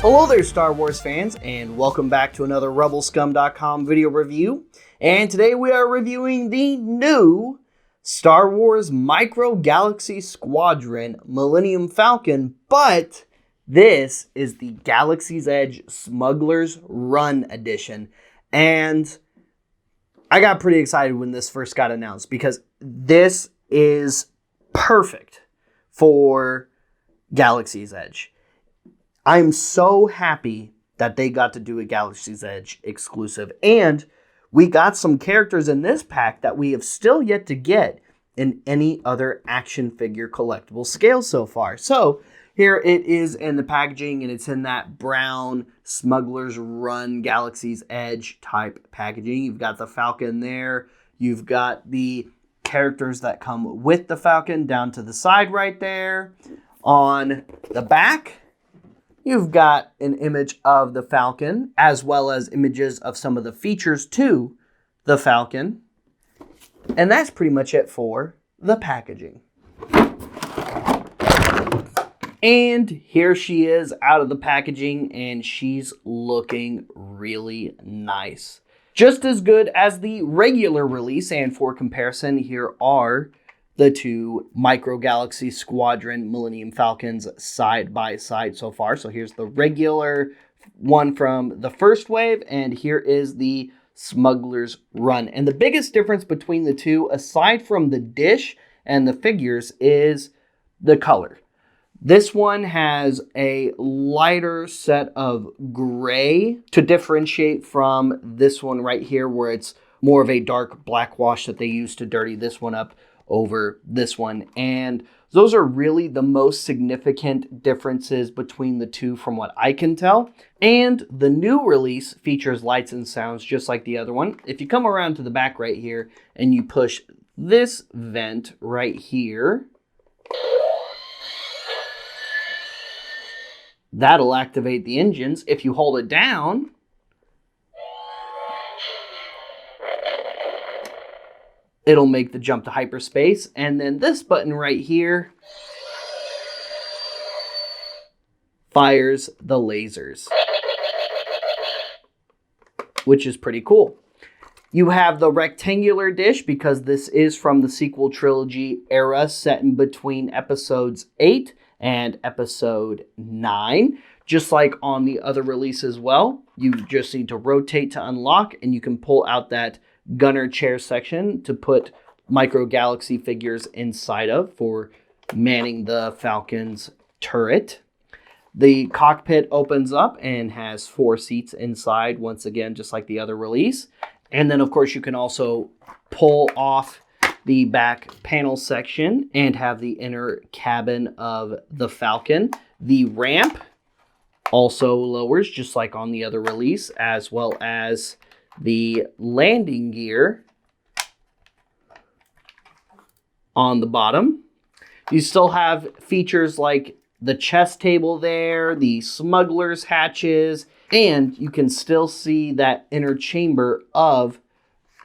Hello there, Star Wars fans, and welcome back to another RebelScum.com video review. And today we are reviewing the new Star Wars Micro Galaxy Squadron Millennium Falcon, but this is the Galaxy's Edge Smuggler's Run edition. And I got pretty excited when this first got announced because this is perfect for Galaxy's Edge. I'm so happy that they got to do a Galaxy's Edge exclusive. And we got some characters in this pack that we have still yet to get in any other action figure collectible scale so far. So here it is in the packaging, and it's in that brown Smuggler's Run Galaxy's Edge type packaging. You've got the Falcon there. You've got the characters that come with the Falcon down to the side right there. On the back, you've got an image of the Falcon, as well as images of some of the features to the Falcon. And that's pretty much it for the packaging. And here she is out of the packaging, and she's looking really nice. Just as good as the regular release, and for comparison, here are the two Micro Galaxy Squadron Millennium Falcons side by side so far. So here's the regular one from the first wave, and here is the Smuggler's Run. And the biggest difference between the two, aside from the dish and the figures, is the color. This one has a lighter set of gray to differentiate from this one right here, where it's more of a dark black wash that they use to dirty this one up over this one. And those are really the most significant differences between the two from what I can tell. And the new release features lights and sounds just like the other one. If you come around to the back right here and you push this vent right here, that'll activate the engines. If you hold it down, it'll make the jump to hyperspace. And then this button right here fires the lasers, which is pretty cool. You have the rectangular dish because this is from the sequel trilogy era, set in between episodes 8 and episode 9. Just like on the other release as well, you just need to rotate to unlock, and you can pull out that gunner chair section to put Micro Galaxy figures inside of for manning the Falcon's turret. The cockpit opens up and has 4 seats inside, once again, just like the other release. And then, of course, you can also pull off the back panel section and have the inner cabin of the Falcon. The ramp also lowers, just like on the other release, as well as the landing gear on the bottom. You still have features like the chest table there, the smuggler's hatches, and you can still see that inner chamber of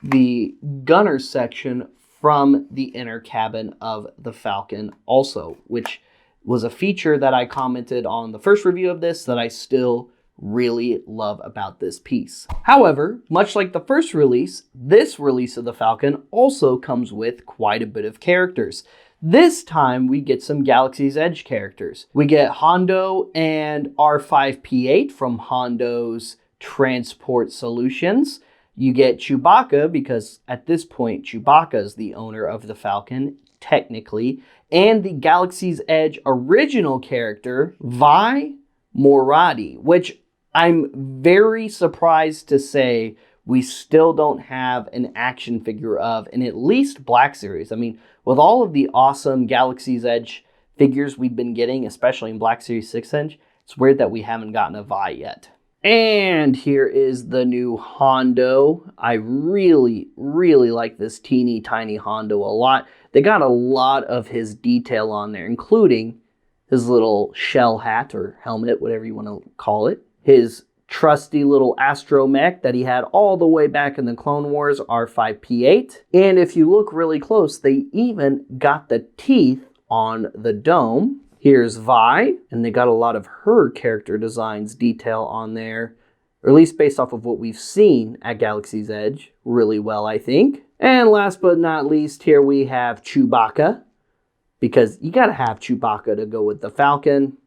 the gunner section from the inner cabin of the Falcon also, which was a feature that I commented on the first review of this that I still really love about this piece. However, much like the first release, this release of the Falcon also comes with quite a bit of characters. This time we get some Galaxy's Edge characters. We get Hondo and R5P8 from Hondo's Transport Solutions. You get Chewbacca, because at this point Chewbacca is the owner of the Falcon, technically, and the Galaxy's Edge original character, Vi Moradi, which I'm very surprised to say we still don't have an action figure of in at least Black Series. I mean, with all of the awesome Galaxy's Edge figures we've been getting, especially in Black Series 6-inch, it's weird that we haven't gotten a Vi yet. And here is the new Hondo. I really, really like this teeny tiny Hondo a lot. They got a lot of his detail on there, including his little shell hat or helmet, whatever you want to call it. His trusty little astromech that he had all the way back in the Clone Wars, R5P8. And if you look really close, they even got the teeth on the dome. Here's Vi, and they got a lot of her character designs detail on there, or at least based off of what we've seen at Galaxy's Edge, really well, I think. And last but not least, here we have Chewbacca, because you gotta have Chewbacca to go with the Falcon,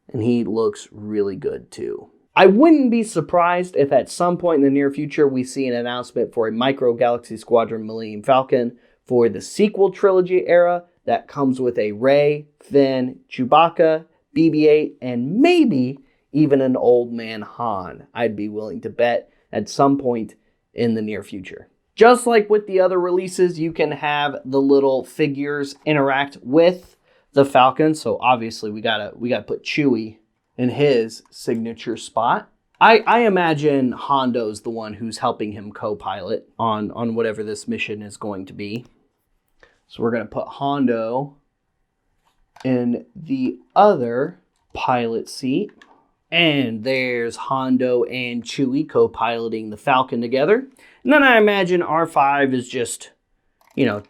and he looks really good too. I wouldn't be surprised if at some point in the near future we see an announcement for a Micro Galaxy Squadron Millennium Falcon for the sequel trilogy era that comes with a Rey, Finn, Chewbacca, BB-8, and maybe even an old man Han. I'd be willing to bet at some point in the near future. Just like with the other releases, you can have the little figures interact with the Falcon. So obviously we gotta put Chewie in his signature spot. I imagine Hondo's the one who's helping him co-pilot on whatever this mission is going to be. So we're gonna put Hondo in the other pilot seat. And there's Hondo and Chewie co-piloting the Falcon together. And then I imagine R5 is just,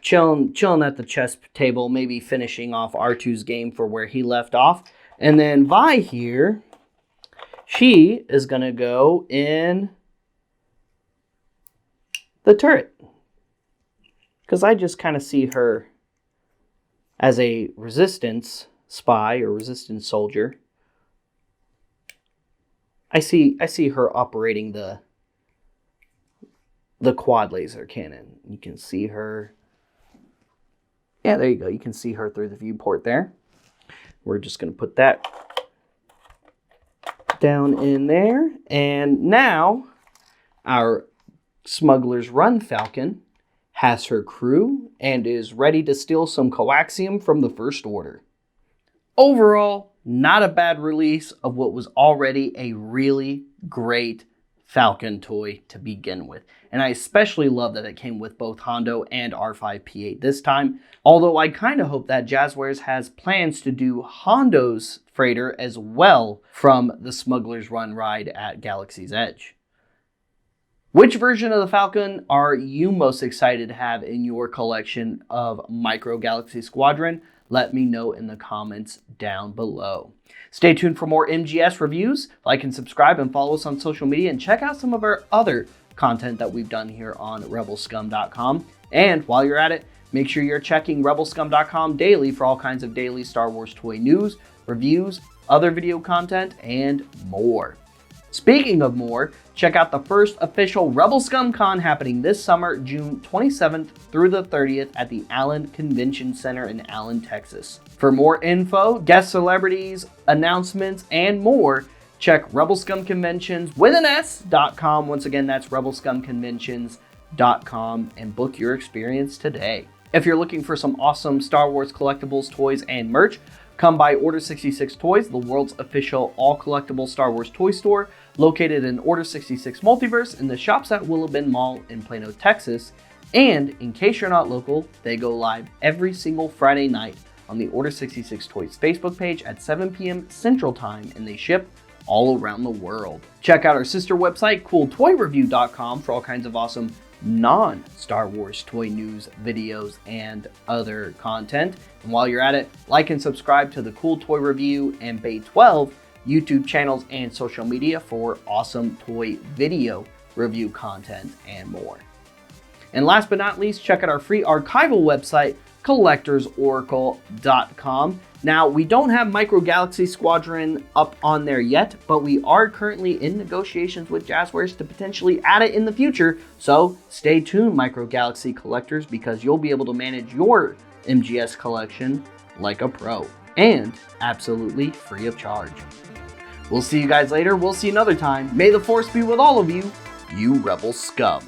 chilling at the chess table, maybe finishing off R2's game for where he left off. And then Vi here, she is going to go in the turret. Because I just kind of see her as a resistance spy or resistance soldier. I see her operating the quad laser cannon. You can see her. Yeah, there you go. You can see her through the viewport there. We're just going to put that down in there. And now our Smuggler's Run Falcon has her crew and is ready to steal some coaxium from the First Order. Overall, not a bad release of what was already a really great Falcon toy to begin with. And I especially love that it came with both Hondo and R5P8 this time. Although I kind of hope that Jazwares has plans to do Hondo's freighter as well from the Smuggler's Run ride at Galaxy's Edge. Which version of the Falcon are you most excited to have in your collection of Micro Galaxy Squadron? Let me know in the comments down below. Stay tuned for more MGS reviews. Like and subscribe and follow us on social media, and check out some of our other content that we've done here on rebelscum.com. And while you're at it, make sure you're checking rebelscum.com daily for all kinds of daily Star Wars toy news, reviews, other video content, and more. Speaking of more, check out the first official Rebel Scum Con happening this summer, June 27th through the 30th at the Allen Convention Center in Allen, Texas. For more info, guest celebrities, announcements, and more, check rebelscumconventions.com. Once again, that's rebelscumconventions.com, and book your experience today. If you're looking for some awesome Star Wars collectibles, toys, and merch, come by Order 66 Toys, the world's official all-collectible Star Wars toy store, located in Order 66 Multiverse in the Shops at Willow Bend Mall in Plano, Texas. And in case you're not local, they go live every single Friday night on the Order 66 Toys Facebook page at 7 p.m. Central Time, and they ship all around the world. Check out our sister website, CoolToyReview.com, for all kinds of awesome non-Star Wars toy news, videos, and other content. And while you're at it, like and subscribe to the Cool Toy Review and Bay 12 YouTube channels and social media for awesome toy video review content and more. And last but not least, check out our free archival website, collectorsoracle.com. Now, we don't have Micro Galaxy Squadron up on there yet, but we are currently in negotiations with Jazwares to potentially add it in the future. So stay tuned, Micro Galaxy collectors, because you'll be able to manage your MGS collection like a pro and absolutely free of charge. We'll see you guys later. We'll see you another time. May the Force be with all of you, you Rebel Scum.